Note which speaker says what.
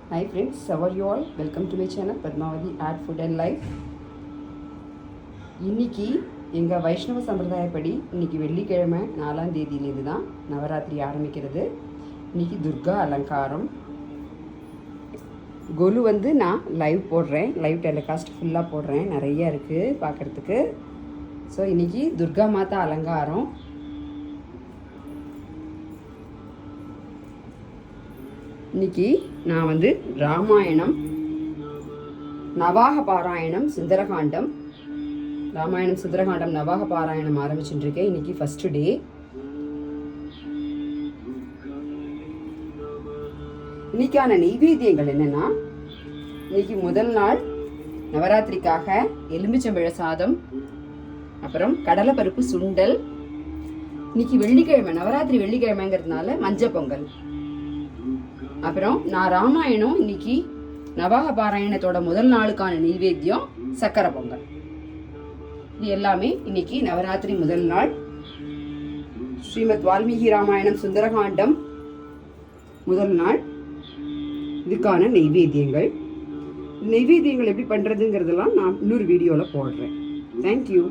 Speaker 1: Hi friends, how are you all? Welcome to my channel Padmavati Art Food and Life. இன்னைக்கு எங்கள் வைஷ்ணவ சம்பிரதாயப்படி இன்னைக்கு வெள்ளிக்கிழமை 4ஆம் தேதியிலேருந்து தான் நவராத்திரி ஆரம்பிக்கிறது. இன்னைக்கு துர்கா அலங்காரம். கொலு வந்து நான் லைவ் போடுறேன், லைவ் டெலிகாஸ்ட் ஃபுல்லாக போடுறேன், நிறைய இருக்குது பார்க்குறதுக்கு. ஸோ இன்னைக்கு துர்கா மாதா அலங்காரம். இன்னைக்கு நான் வந்து ராமாயணம் நவாக பாராயணம் சுந்தரகாண்டம் நவாக பாராயணம் ஆரம்பிச்சுட்டு இருக்கேன். இன்னைக்கு ஃபர்ஸ்ட் டே. இன்னைக்கான நெய்வேத்தியங்கள் என்னன்னா, இன்னைக்கு முதல் நாள் நவராத்திரிக்காக எலுமிச்சம்பழ சாதம், அப்புறம் கடலைப்பருப்பு சுண்டல். இன்னைக்கு வெள்ளிக்கிழமை, நவராத்திரி வெள்ளிக்கிழமைங்கிறதுனால மஞ்சள் பொங்கல். அப்புறம் நான் ராமாயணம் இன்னைக்கு நவாக பாராயணத்தோட முதல் நாளுக்கான நெய்வேத்தியம் சக்கரை பொங்கல். இது எல்லாமே இன்னைக்கு நவராத்திரி முதல் நாள். ஸ்ரீமத் வால்மீகி ராமாயணம் சுந்தரகாண்டம் முதல் நாள். இதுக்கான நெய்வேத்தியங்கள் எப்படி பண்ணுறதுங்கிறதெல்லாம் நான் இன்னொரு வீடியோவில் போடுறேன். தேங்க்யூ.